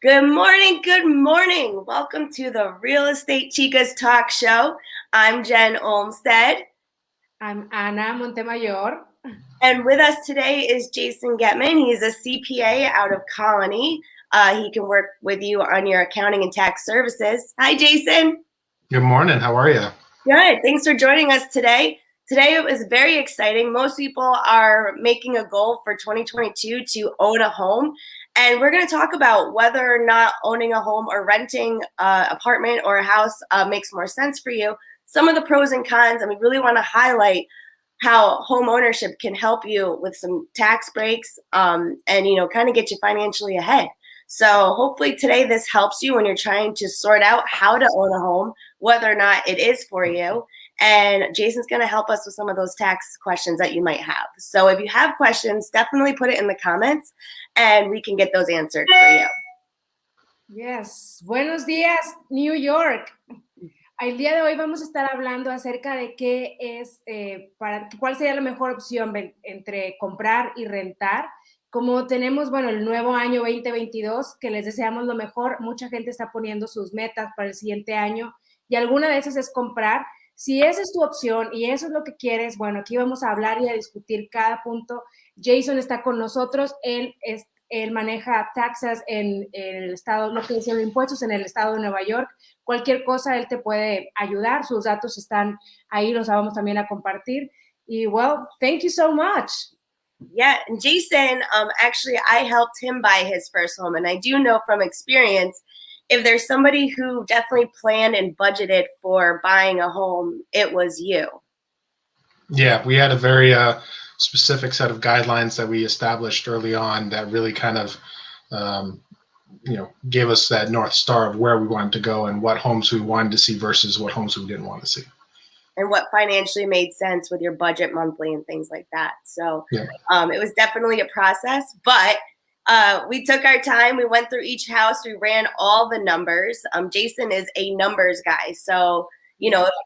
Good morning. Good morning. Welcome to the Real Estate Chicas Talk Show. I'm Jen Olmstead. I'm Ana Montemayor. And with us today is Jason GETMAN. He's a CPA out of Colony. He can work with you on your accounting and tax services. Hi, Jason. Good morning. How are you? Good. Thanks for joining us today. Today it was very exciting. Most people are making a goal for 2022 to own a home. And we're going to talk about whether or not owning a home or renting an apartment or a house makes more sense for you. Some of the pros and cons, and we really want to highlight how home ownership can help you with some tax breaks and, kind of get you financially ahead. So hopefully today this helps you when you're trying to sort out how to own a home, whether or not it is for you. And Jason's going to help us with some of those tax questions that you might have. So if you have questions, definitely put it in the comments and we can get those answered for you. Yes. Buenos días, New York. El día de hoy vamos a estar hablando acerca de qué es, cuál sería la mejor opción entre comprar y rentar. Como tenemos, el nuevo año 2022, que les deseamos lo mejor, mucha gente está poniendo sus metas para el siguiente año y alguna de esas es comprar. Si esa es tu opción y eso es lo que quieres, aquí vamos a hablar y a discutir cada punto. Jason está con nosotros, él maneja taxas en el estado, lo que dicen impuestos en el estado de Nueva York. Cualquier cosa, él te puede ayudar. Sus datos están ahí, los vamos también a compartir. Y, thank you so much. Yeah, and Jason, actually, I helped him buy his first home. And I do know from experience, if there's somebody who definitely planned and budgeted for buying a home, it was you. Yeah, we had a very specific set of guidelines that we established early on that really kind of, gave us that North Star of where we wanted to go and what homes we wanted to see versus what homes we didn't want to see. And what financially made sense with your budget monthly and things like that. So yeah. It was definitely a process, but we took our time. We went through each house. We ran all the numbers. Jason is a numbers guy. So,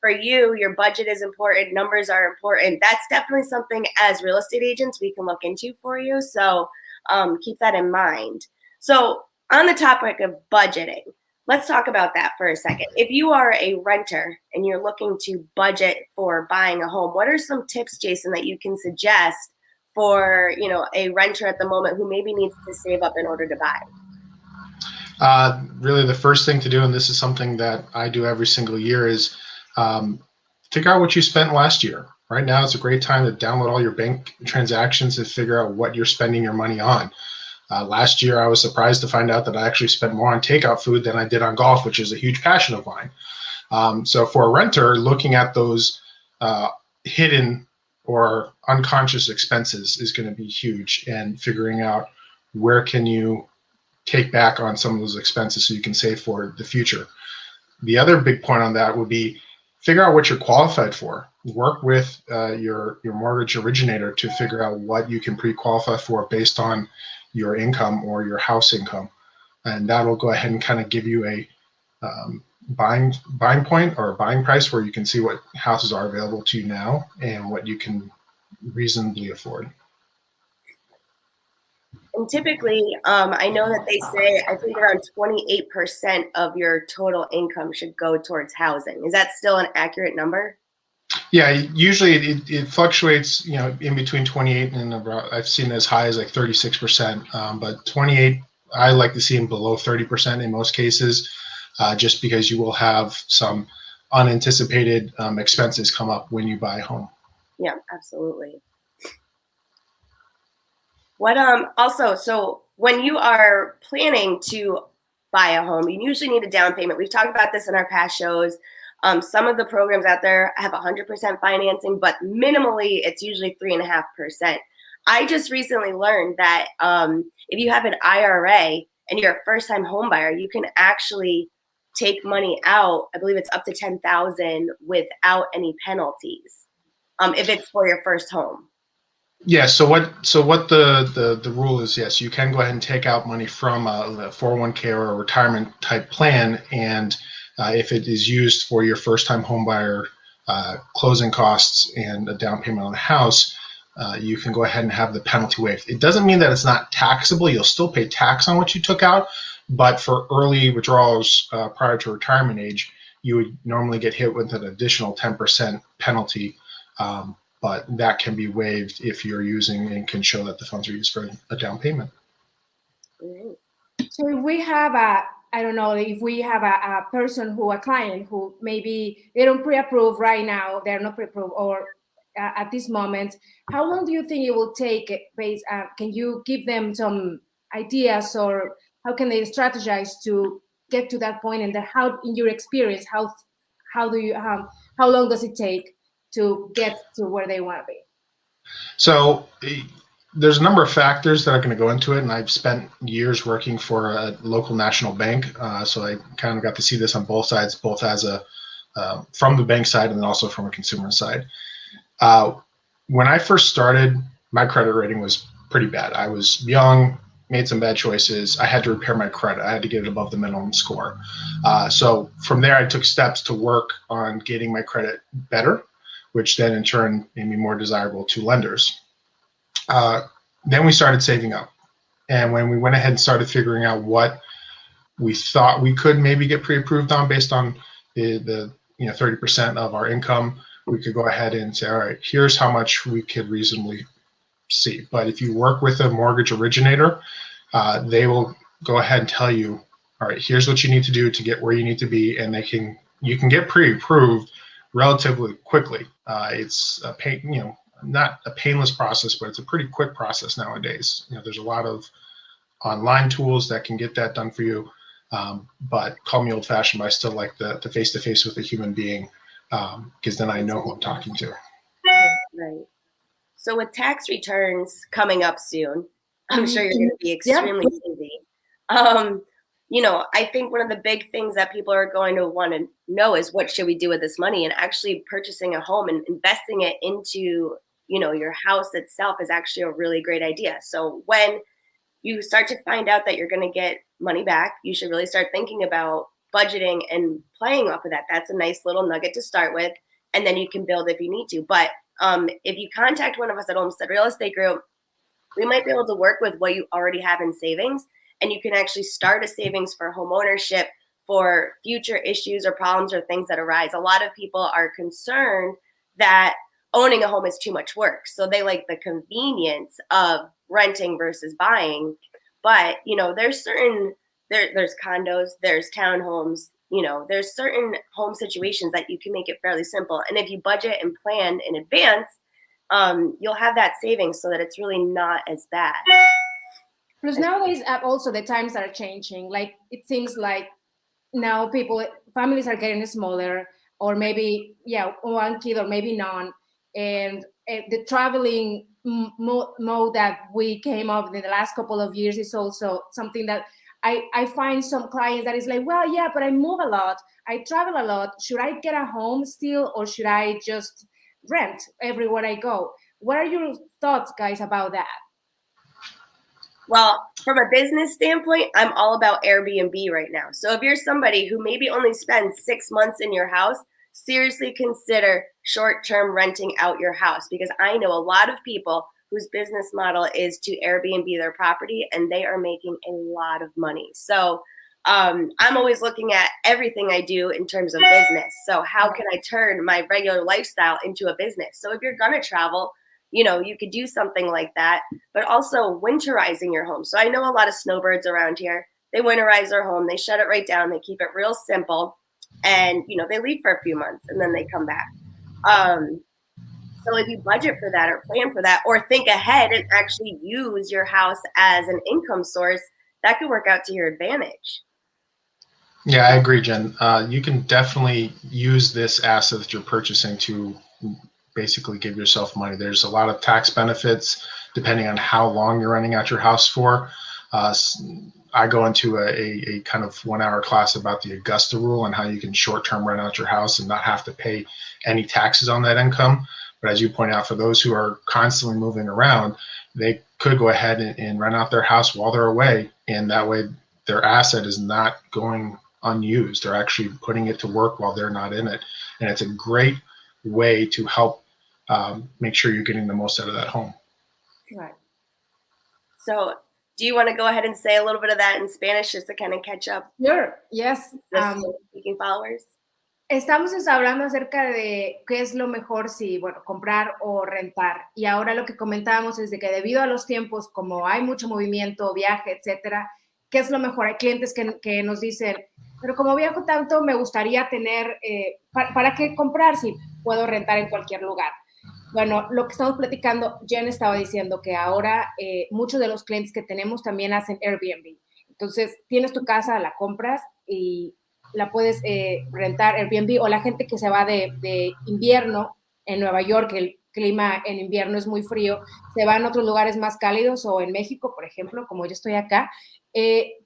for you, your budget is important. Numbers are important. That's definitely something as real estate agents we can look into for you. So keep that in mind. So on the topic of budgeting, let's talk about that for a second. If you are a renter and you're looking to budget for buying a home, what are some tips, Jason, that you can suggest for, a renter at the moment who maybe needs to save up in order to buy? Really the first thing to do, and this is something that I do every single year, is figure out what you spent last year. Right now it's a great time to download all your bank transactions and figure out what you're spending your money on. Last year I was surprised to find out that I actually spent more on takeout food than I did on golf, which is a huge passion of mine. So for a renter, looking at those hidden or unconscious expenses is going to be huge, and figuring out where can you take back on some of those expenses so you can save for the future. The other big point on that would be figure out what you're qualified for. Work with your mortgage originator to figure out what you can pre-qualify for based on your income or your house income. And that'll go ahead and kind of give you a buying point or a buying price where you can see what houses are available to you now and what you can reasonably afford. And typically, I know that they say, I think around 28% of your total income should go towards housing. Is that still an accurate number? Yeah, usually it fluctuates, in between 28 and about, I've seen as high as like 36%, but 28, I like to see them below 30% in most cases, just because you will have some unanticipated expenses come up when you buy a home. Yeah, absolutely. What also, so when you are planning to buy a home, you usually need a down payment. We've talked about this in our past shows. Some of the programs out there have 100% financing, but minimally it's usually 3.5%. I just recently learned that if you have an IRA and you're a first-time home buyer, you can actually take money out. I believe it's up to $10,000 without any penalties if it's for your first home. Yeah. So what the rule is? Yes, you can go ahead and take out money from a 401k or a retirement type plan, and if it is used for your first-time home buyer closing costs and a down payment on the house, you can go ahead and have the penalty waived. It doesn't mean that it's not taxable. You'll still pay tax on what you took out, But for early withdrawals prior to retirement age, you would normally get hit with an additional 10% penalty. But that can be waived if you're using and can show that the funds are used for a down payment. So if we have I don't know, if we have a person a client who maybe they don't pre-approve right now, they're not pre-approved, or at this moment, how long do you think it will take? Can you give them some ideas, or how can they strategize to get to that point? And how, in your experience, how long does it take to get to where they want to be? So there's a number of factors that are going to go into it, and I've spent years working for a local national bank, so I kind of got to see this on both sides, both as from the bank side and then also from a consumer side. When I first started, my credit rating was pretty bad. I was young, made some bad choices. I had to repair my credit. I had to get it above the minimum score. So from there, I took steps to work on getting my credit better, which then in turn made me more desirable to lenders. Then we started saving up. And when we went ahead and started figuring out what we thought we could maybe get pre-approved on based on the 30% of our income, we could go ahead and say, all right, here's how much we could reasonably see. But if you work with a mortgage originator, they will go ahead and tell you, all right, here's what you need to do to get where you need to be, and you can get pre-approved relatively quickly. It's a not a painless process, but it's a pretty quick process nowadays. There's a lot of online tools that can get that done for you. But call me old-fashioned, but I still like the face-to-face with a human being, because then I know who I'm talking to. Right. So with tax returns coming up soon, I'm sure you're going to be extremely busy. I think one of the big things that people are going to want to know is, what should we do with this money? And actually purchasing a home and investing it into, your house itself is actually a really great idea. So when you start to find out that you're going to get money back, you should really start thinking about budgeting and playing off of that. That's a nice little nugget to start with, and then you can build if you need to. But if you contact one of us at Olmsted Real Estate Group, we might be able to work with what you already have in savings, and you can actually start a savings for home ownership for future issues or problems or things that arise. A lot of people are concerned that owning a home is too much work, so they like the convenience of renting versus buying. But there's condos, there's townhomes, there's certain home situations that you can make it fairly simple. And if you budget and plan in advance, you'll have that savings so that it's really not as bad. Plus nowadays, also the times are changing. Like, it seems like now families are getting smaller, or maybe one kid or maybe none, and the traveling mode that we came up in the last couple of years is also something that I find some clients that is like, well, yeah, but I move a lot, I travel a lot. Should I get a home still, or should I just rent everywhere I go? What are your thoughts, guys, about that? Well, from a business standpoint, I'm all about Airbnb right now. So if you're somebody who maybe only spends 6 months in your house, seriously consider short-term renting out your house, because I know a lot of people whose business model is to Airbnb their property, and they are making a lot of money. So I'm always looking at everything I do in terms of business. So how can I turn my regular lifestyle into a business? So if you're going to travel, you could do something like that, but also winterizing your home. So I know a lot of snowbirds around here. They winterize their home, they shut it right down, they keep it real simple, and they leave for a few months and then they come back. So if you budget for that or plan for that, or think ahead and actually use your house as an income source, that could work out to your advantage. Yeah, I agree, Jen. You can definitely use this asset that you're purchasing to basically give yourself money. There's a lot of tax benefits depending on how long you're renting out your house for. I go into a kind of 1-hour class about the Augusta Rule and how you can short-term rent out your house and not have to pay any taxes on that income. But as you point out, for those who are constantly moving around, they could go ahead and rent out their house while they're away, and that way their asset is not going unused. They're actually putting it to work while they're not in it, and it's a great way to help make sure you're getting the most out of that home. Right. So Do you want to go ahead and say a little bit of that in Spanish just to kind of catch up Sure, yes. speaking followers? Estamos hablando acerca de qué es lo mejor si, bueno, comprar o rentar. Y ahora lo que comentábamos es de que debido a los tiempos, como hay mucho movimiento, viaje, etcétera, ¿qué es lo mejor? Hay clientes que nos dicen, pero como viajo tanto, me gustaría tener, ¿para qué comprar si puedo rentar en cualquier lugar? Bueno, lo que estamos platicando, Jen estaba diciendo que ahora muchos de los clientes que tenemos también hacen Airbnb. Entonces, tienes tu casa, la compras y la puedes rentar Airbnb, o la gente que se va de invierno en Nueva York, el clima en invierno es muy frío, se van a otros lugares más cálidos, o en México, por ejemplo, como yo estoy acá,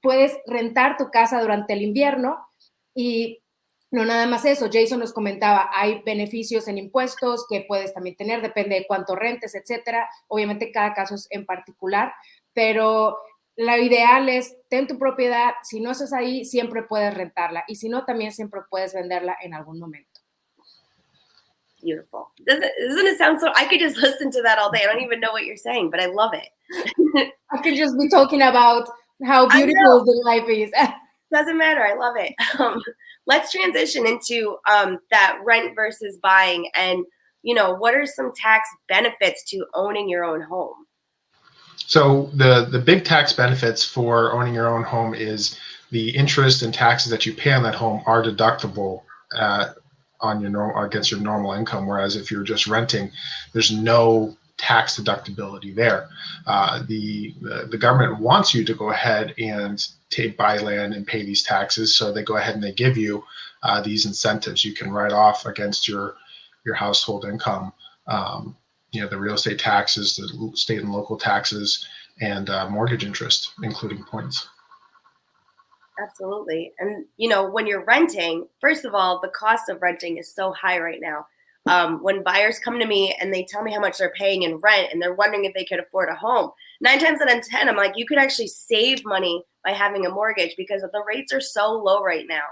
puedes rentar tu casa durante el invierno. Y no nada más eso, Jason nos comentaba, hay beneficios en impuestos que puedes también tener, depende de cuánto rentes, etcétera. Obviamente cada caso es en particular, pero lo ideal es, ten tu propiedad, si no estás ahí, siempre puedes rentarla, y si no, también siempre puedes venderla en algún momento. Beautiful. Doesn't it sound so? I could just listen to that all day. I don't even know what you're saying, but I love it. I could just be talking about how beautiful the life is. Doesn't matter. I love it. Let's transition into that rent versus buying, and what are some tax benefits to owning your own home? So the big tax benefits for owning your own home is the interest and taxes that you pay on that home are deductible on your against your normal income. Whereas if you're just renting, there's no tax deductibility there. The government wants you to go ahead and buy land and pay these taxes, so they go ahead and they give you these incentives. You can write off against your household income. The real estate taxes, the state and local taxes, and mortgage interest, including points. Absolutely. And, when you're renting, first of all, the cost of renting is so high right now. When buyers come to me and they tell me how much they're paying in rent and they're wondering if they could afford a home, 9 times out of 10, I'm like, you could actually save money by having a mortgage because the rates are so low right now.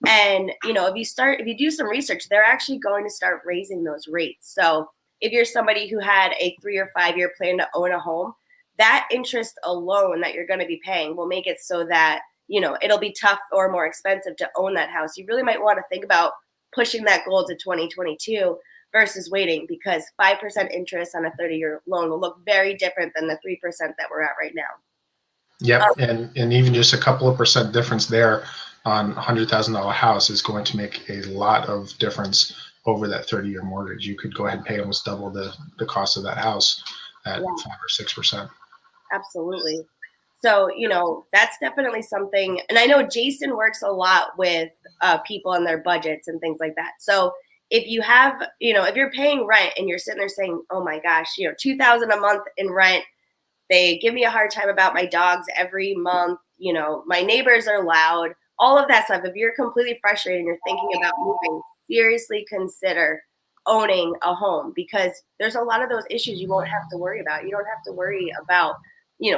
And, if you do some research, they're actually going to start raising those rates. So if you're somebody who had a 3 or 5 year plan to own a home, that interest alone that you're going to be paying will make it so that, it'll be tough or more expensive to own that house. You really might want to think about pushing that goal to 2022 versus waiting, because 5% interest on a 30-year loan will look very different than the 3% that we're at right now. Yep, and even just a couple of percent difference there on a $100,000 house is going to make a lot of difference over that 30-year mortgage. You could go ahead and pay almost double the cost of that house at 5 or 6%. Absolutely. So, that's definitely something. And I know Jason works a lot with people and their budgets and things like that. So if you have, if you're paying rent and you're sitting there saying, oh my gosh, $2,000 a month in rent, they give me a hard time about my dogs every month, my neighbors are loud, all of that stuff. If you're completely frustrated and you're thinking about moving, seriously consider owning a home, because there's a lot of those issues you won't have to worry about. You don't have to worry about,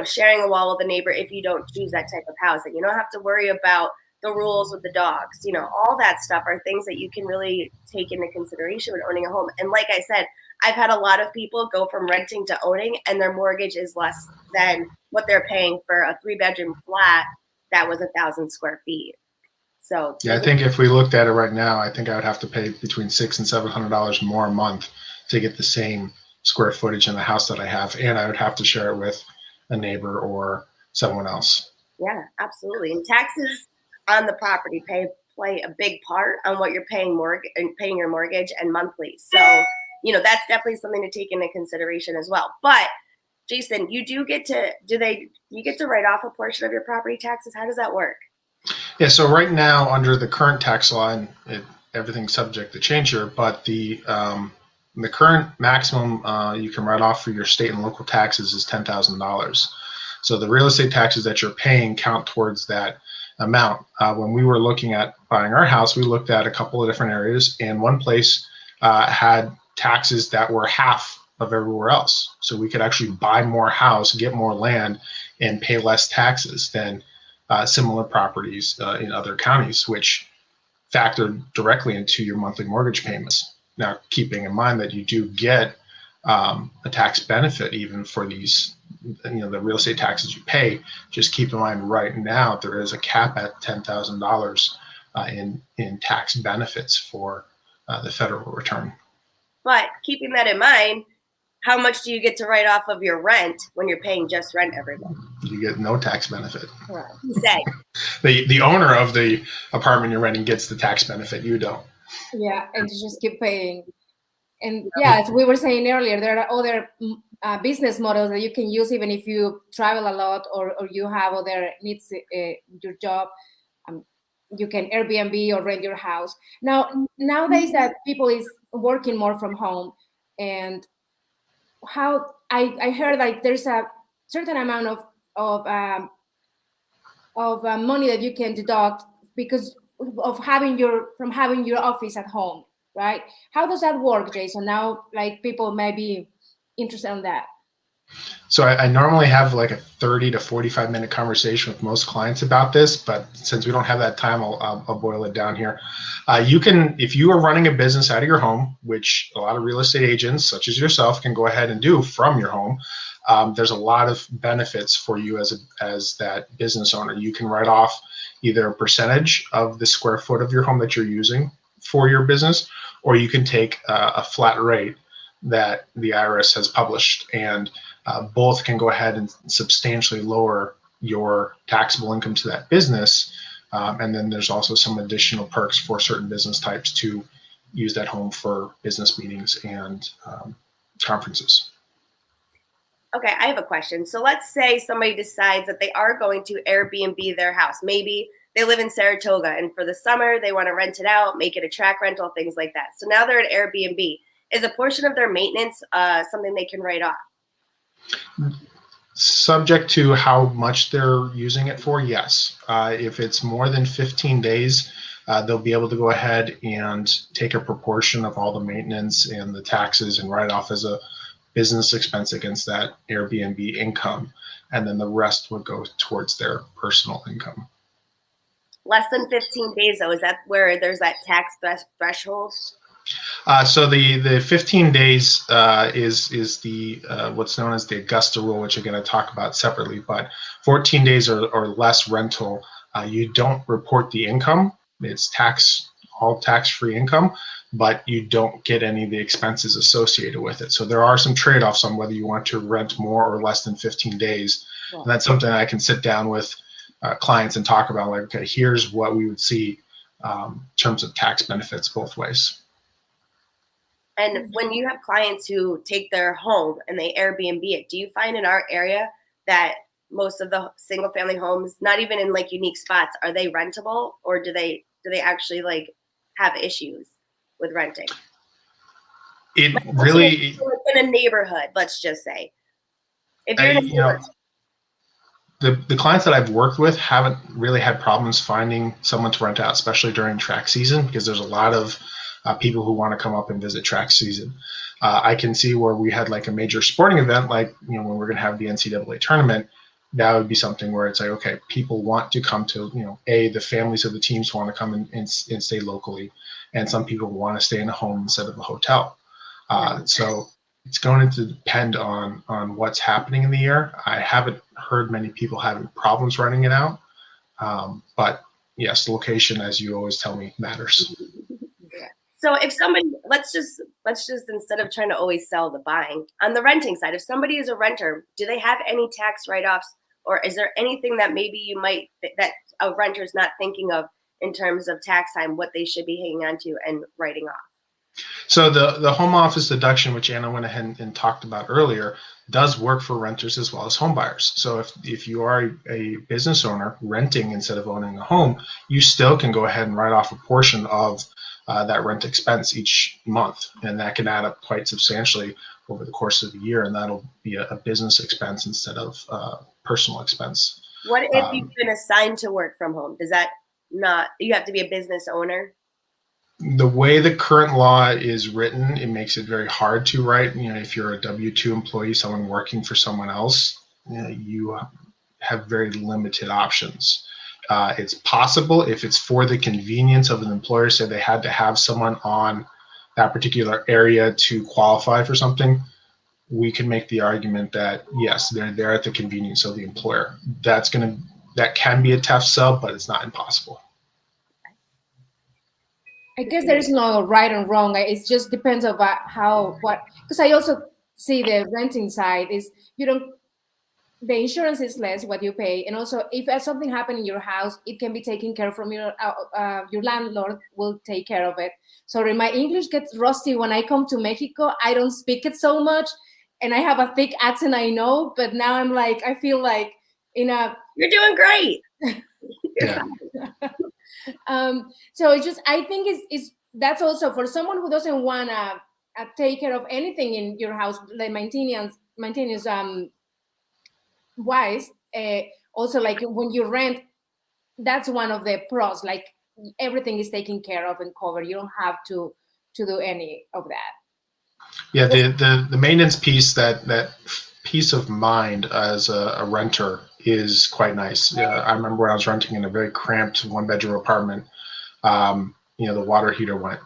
sharing a wall with a neighbor if you don't choose that type of housing. You don't have to worry about the rules with the dogs. All that stuff are things that you can really take into consideration when owning a home. And like I said, I've had a lot of people go from renting to owning, and their mortgage is less than what they're paying for a 3-bedroom flat that was 1,000 square feet. So yeah, I think if we looked at it right now, I think I would have to pay between $600 and $700 more a month to get the same square footage in the house that I have, and I would have to share it with a neighbor or someone else. Yeah, absolutely. And taxes on the property play a big part on what you're paying your mortgage and monthly. So, that's definitely something to take into consideration as well. But Jason, you get to write off a portion of your property taxes? How does that work? Yeah, so right now under the current tax law, and everything's subject to change here, but the current maximum you can write off for your state and local taxes is $10,000. So the real estate taxes that you're paying count towards that amount. When we were looking at buying our house, we looked at a couple of different areas, and one place had taxes that were half of everywhere else. So we could actually buy more house, get more land, and pay less taxes than similar properties in other counties, which factored directly into your monthly mortgage payments. Now, keeping in mind that you do get a tax benefit even for these, the real estate taxes you pay. Just keep in mind right now there is a cap at $10,000 in tax benefits for the federal return. But keeping that in mind, how much do you get to write off of your rent when you're paying just rent every month? You get no tax benefit. Right. Say. The owner of the apartment you're renting gets the tax benefit. You don't. Yeah, and you just keep paying. And yeah, as we were saying earlier, there are other business models that you can use even if you travel a lot or you have other needs, your job. You can Airbnb or rent your house. Now, nowadays that people is working more from home, and how I heard like there's a certain amount of money that you can deduct because of having your office at home, right? How does that work, Jason? Now, like people may be interested in that. So I normally have like a 30 to 45 minute conversation with most clients about this, but since we don't have that time, I'll boil it down here. You can, if you are running a business out of your home, which a lot of real estate agents, such as yourself, can go ahead and do from your home. There's a lot of benefits for you as that business owner. You can write off either a percentage of the square foot of your home that you're using for your business, or you can take a flat rate that the IRS has published, and both can go ahead and substantially lower your taxable income to that business. And then there's also some additional perks for certain business types to use that home for business meetings and conferences. Okay, I have a question. So let's say somebody decides that they are going to Airbnb their house. Maybe they live in Saratoga and for the summer they want to rent it out, make it a track rental, things like that. So now they're at Airbnb. Is a portion of their maintenance something they can write off? Subject to how much they're using it for, yes. If it's more than 15 days, they'll be able to go ahead and take a proportion of all the maintenance and the taxes and write off as a business expense against that Airbnb income. And then the rest would go towards their personal income. Less than 15 days, though, is that where there's that tax threshold? So the 15 days is the what's known as the Augusta Rule, which I'm going to talk about separately. But 14 days or less rental, you don't report the income. It's all tax-free income, but you don't get any of the expenses associated with it. So there are some trade-offs on whether you want to rent more or less than 15 days. And that's something I can sit down with clients and talk about. Like, okay, here's what we would see in terms of tax benefits both ways. And when you have clients who take their home and they Airbnb it, do you find in our area that most of the single family homes, not even in like unique spots, are they rentable, or do they actually like have issues with renting? It like, really in a neighborhood, let's just say. If you're in a neighborhood, the clients that I've worked with haven't really had problems finding someone to rent out, especially during track season, because there's a lot of people who want to come up and visit track season. I can see where we had like a major sporting event, like when we're going to have the NCAA tournament, that would be something where it's like, okay, people want to come to, the families of the teams want to come and stay locally, and some people want to stay in a home instead of a hotel. So it's going to depend on what's happening in the year. I haven't heard many people having problems renting it out, but yes, location, as you always tell me, matters. So if somebody, let's just instead of trying to always sell the buying, on the renting side, if somebody is a renter, do they have any tax write-offs, or is there anything that maybe that a renter is not thinking of in terms of tax time, what they should be hanging on to and writing off? So the home office deduction, which Anna went ahead and talked about earlier, does work for renters as well as home buyers. So if you are a business owner renting instead of owning a home, you still can go ahead and write off a portion of that rent expense each month, and that can add up quite substantially over the course of the year, and that'll be a business expense instead of personal expense. What if you've been assigned to work from home? Does that not, you have to be a business owner? The way the current law is written, it makes it very hard to write. If you're a W-2 employee, someone working for someone else, you have very limited options. It's possible if it's for the convenience of an employer, say they had to have someone on that particular area to qualify for something, we can make the argument that yes, they're there at the convenience of the employer. That can be a tough sell, but it's not impossible. I guess there is no right and wrong. It just depends on because I also see the renting side is the insurance is less what you pay, and also if something happened in your house, it can be taken care of from your landlord will take care of it. Sorry, my English gets rusty when I come to Mexico. I don't speak it so much, and I have a thick accent, I know, but now I feel like You're doing great. Yeah. So it's just, I think it's that's also for someone who doesn't want to take care of anything in your house, like maintenance wise. Also, like when you rent, that's one of the pros. Like everything is taken care of and covered. You don't have to do any of that. Yeah, the maintenance piece, that peace of mind as a renter is quite nice. I remember when I was renting in a very cramped 1-bedroom apartment, the water heater went,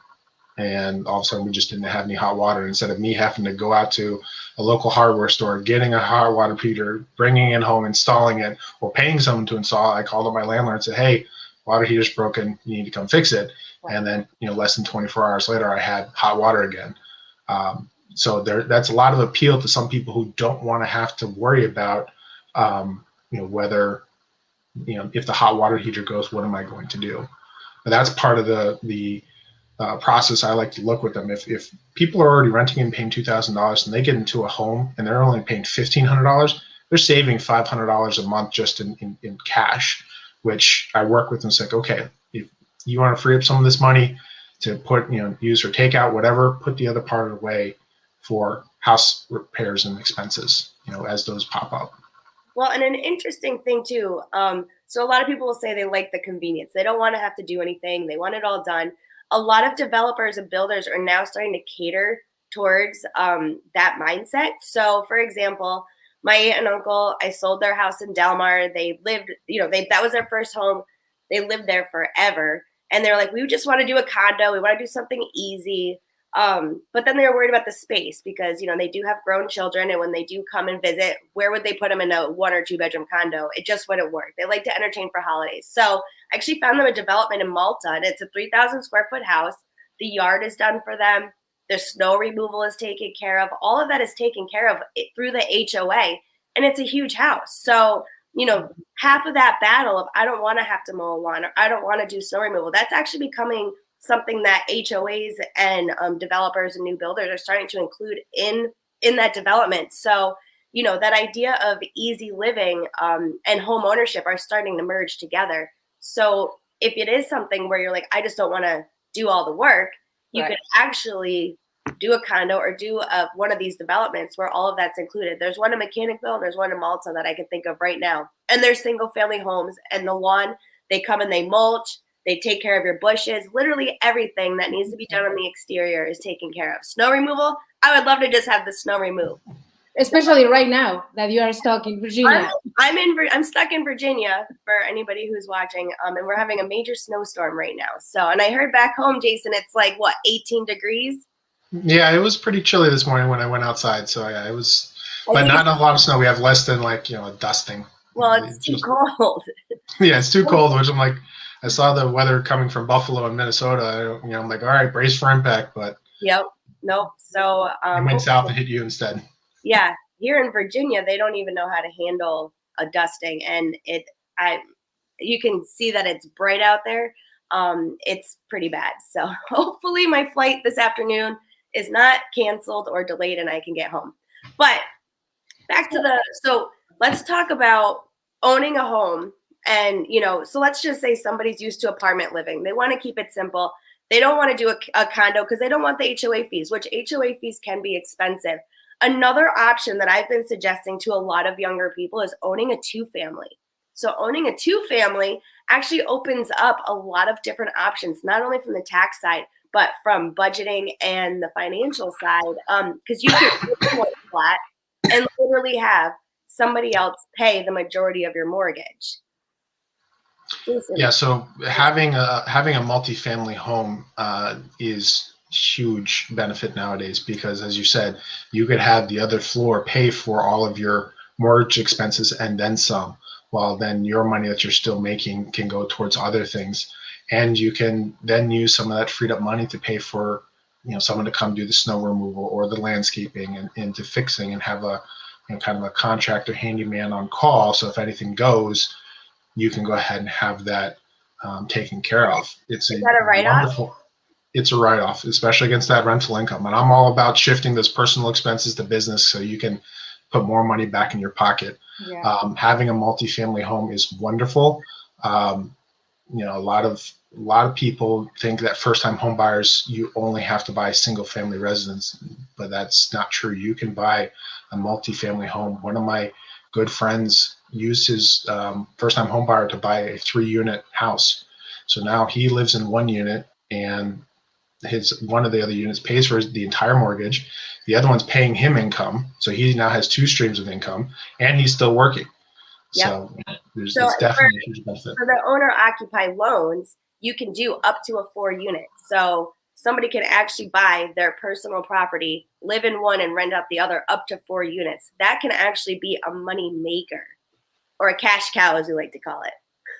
and all of a sudden we just didn't have any hot water. Instead of me having to go out to a local hardware store, getting a hot water heater, bringing it home, installing it, or paying someone to install it, I called up my landlord and said, "Hey, water heater's broken. You need to come fix it." And then, less than 24 hours later, I had hot water again. So that's a lot of appeal to some people who don't want to have to worry about, whether, if the hot water heater goes, what am I going to do? But that's part of the process I like to look with them. If people are already renting and paying $2,000 and they get into a home and they're only paying $1,500, they're saving $500 a month just in cash, which I work with and say, okay, if you want to free up some of this money to put, use for takeout, whatever, put the other part away for house repairs and expenses, as those pop up. Well, and an interesting thing too, so a lot of people will say they like the convenience. They don't want to have to do anything. They want it all done. A lot of developers and builders are now starting to cater towards that mindset. So, for example, my aunt and uncle, I sold their house in Del Mar. They lived, that was their first home. They lived there forever. And they're like, we just want to do a condo. We want to do something easy. But then they were worried about the space because, they do have grown children. And when they do come and visit, where would they put them in a 1 or 2 bedroom condo? It just wouldn't work. They like to entertain for holidays. So I actually found them a development in Malta, and it's a 3,000 square foot house. The yard is done for them. The snow removal is taken care of. All of that is taken care of through the HOA. And it's a huge house. So, half of that battle of I don't want to have to mow a lawn or I don't want to do snow removal, that's actually becoming something that HOAs and developers and new builders are starting to include in that development. So, that idea of easy living and home ownership are starting to merge together. So if it is something where you're like, I just don't want to do all the work, you could actually do a condo or do one of these developments where all of that's included. There's one in Mechanicville, there's one in Malta that I can think of right now. And they're single family homes, and the lawn, they come and they mulch. They take care of your bushes. Literally everything that needs to be done on the exterior is taken care of. Snow removal, I would love to just have the snow removed. Especially right now that you are stuck in Virginia. I'm stuck in Virginia for anybody who's watching, and we're having a major snowstorm right now. So, and I heard back home, Jason, it's like, 18 degrees? Yeah, it was pretty chilly this morning when I went outside. So yeah, it was, but not a lot of snow. We have less than a dusting. Well, it's too cold. Yeah, it's too cold, which I'm like, I saw the weather coming from Buffalo and Minnesota. I'm like, all right, brace for impact, but yep, nope. So it went south and hit you instead. Yeah, here in Virginia, they don't even know how to handle a dusting, and you can see that it's bright out there. It's pretty bad. So hopefully, my flight this afternoon is not canceled or delayed, and I can get home. But back to so let's talk about owning a home. And, so let's just say somebody's used to apartment living. They want to keep it simple. They don't want to do a condo because they don't want the HOA fees, which HOA fees can be expensive. Another option that I've been suggesting to a lot of younger people is owning a 2-family. So owning a 2-family actually opens up a lot of different options, not only from the tax side, but from budgeting and the financial side. Because you can live one flat and literally have somebody else pay the majority of your mortgage. Yeah, so having a multifamily home is huge benefit nowadays, because as you said, you could have the other floor pay for all of your mortgage expenses and then some, while then your money that you're still making can go towards other things. And you can then use some of that freed up money to pay for, someone to come do the snow removal or the landscaping and to fixing, and have a, kind of a contractor handyman on call. So if anything goes, you can go ahead and have that taken care of. It's Is that a write-off? wonderful. It's a write-off, especially against that rental income. And I'm all about shifting those personal expenses to business so you can put more money back in your pocket. Yeah. Having a multifamily home is wonderful. A lot of people think that first-time home buyers, you only have to buy single-family residence, but that's not true. You can buy a multifamily home. One of my good friends used his first-time home buyer to buy a 3-unit house. So now he lives in 1 unit, and one of the other units pays for the entire mortgage. The other one's paying him income, so he now has 2 streams of income, and he's still working. Yep. So it's definitely a huge benefit. For the owner-occupied loans, you can do up to a 4 unit. So somebody can actually buy their personal property, live in one, and rent out the other, up to 4 units. That can actually be a money maker, or a cash cow, as we like to call it.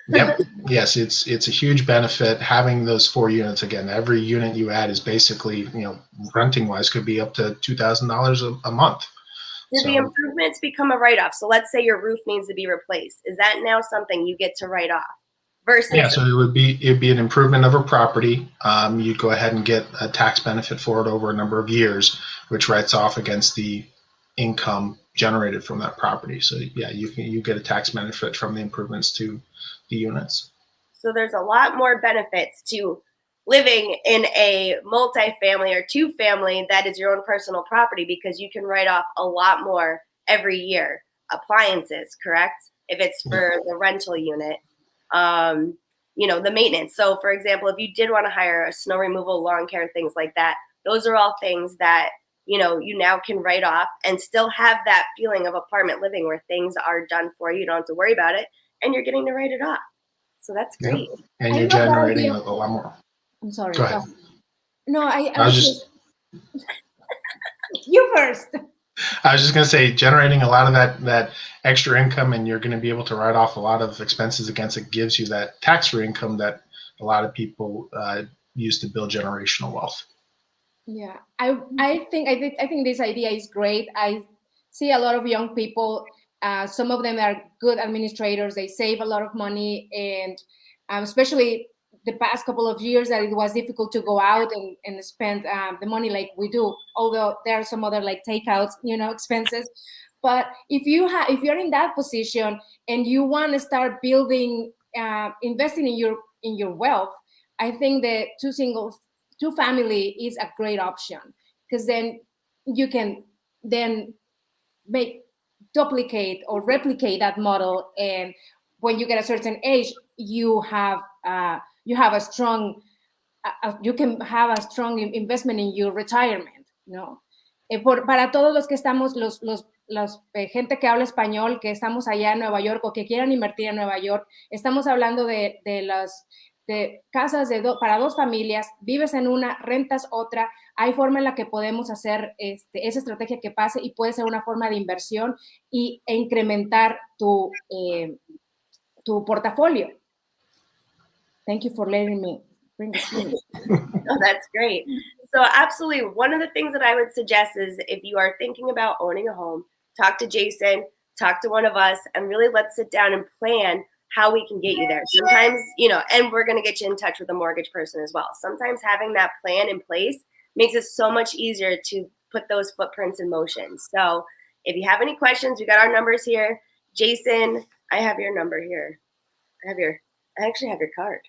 Yep. Yes, it's a huge benefit having those 4 units. Again, every unit you add is basically, renting wise, could be up to $2,000 a month. Do the improvements become a write-off? So let's say your roof needs to be replaced. Is that now something you get to write off? Versus so it'd be an improvement of a property. You'd go ahead and get a tax benefit for it over a number of years, which writes off against the income generated from that property. So yeah, you get a tax benefit from the improvements to the units. So there's a lot more benefits to living in a multifamily or 2-family that is your own personal property, because you can write off a lot more every year. Appliances, correct? If it's for the rental unit, the maintenance. So for example, if you did want to hire a snow removal, lawn care, things like that, those are all things that, you now can write off and still have that feeling of apartment living where things are done for you. You don't have to worry about it, and you're getting to write it off. So that's great. Yeah. And you're generating a lot more. I'm sorry. Go ahead. No, I was just you first. I was just going to say, generating a lot of that extra income, and you're going to be able to write off a lot of expenses against it, gives you that tax-free income that a lot of people use to build generational wealth. Yeah, I think this idea is great. I see a lot of young people. Some of them are good administrators. They save a lot of money, and especially the past couple of years that it was difficult to go out and spend the money like we do. Although there are some other like takeouts, expenses. But if you're in that position and you want to start building, investing in your wealth, I think that 2-family is a great option, because then you can then duplicate or replicate that model, and when you get a certain age, you have a strong you can have a strong investment in your retirement, para todos los que estamos, los gente que habla español, que estamos allá en Nueva York o que quieran invertir en Nueva York, estamos hablando de casas para 2 familias, vives en una, rentas otra. Hay forma en la que podemos hacer esa estrategia que pase, y puede ser una forma de inversión e incrementar tu portafolio. Thank you for letting me bring this in. Oh, that's great. So absolutely, one of the things that I would suggest is, if you are thinking about owning a home, talk to Jason, talk to one of us, and really let's sit down and plan how we can get you there. Sometimes, and we're going to get you in touch with a mortgage person as well. Sometimes having that plan in place makes it so much easier to put those footprints in motion. So if you have any questions, we got our numbers here. Jason, I have your number here. I actually have your card.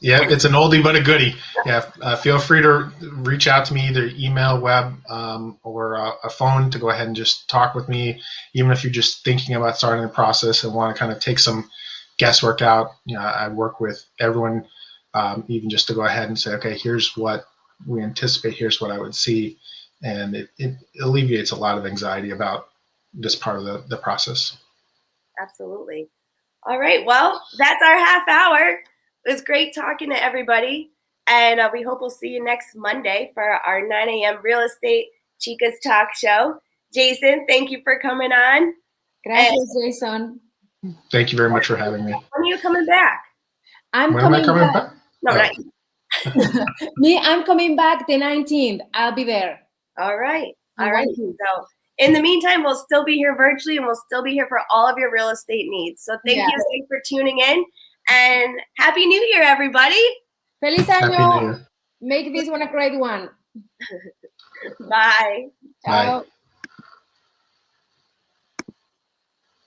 It's an oldie but a goodie. Yeah, feel free to reach out to me, either email, web, or a phone, to go ahead and just talk with me. Even if you're just thinking about starting the process and want to kind of take some guesswork out, I work with everyone, even just to go ahead and say, okay, here's what we anticipate, here's what I would see, and it alleviates a lot of anxiety about this part of the process. Absolutely. All right. Well, that's our half hour. It was great talking to everybody. And we hope we'll see you next Monday for our 9 a.m. Real Estate Chicas Talk Show. Jason, thank you for coming on. Gracias, Jason. Thank you very much for having me. When are you coming back? When am I coming back? No, Oh. not you. Me, I'm coming back the 19th. I'll be there. All right. All right. So in the meantime, we'll still be here virtually, and we'll still be here for all of your real estate needs. So thank you again for tuning in, and Happy New Year, everybody. Feliz Happy New año. Year. Make this one a great one. Bye. Ciao. Bye.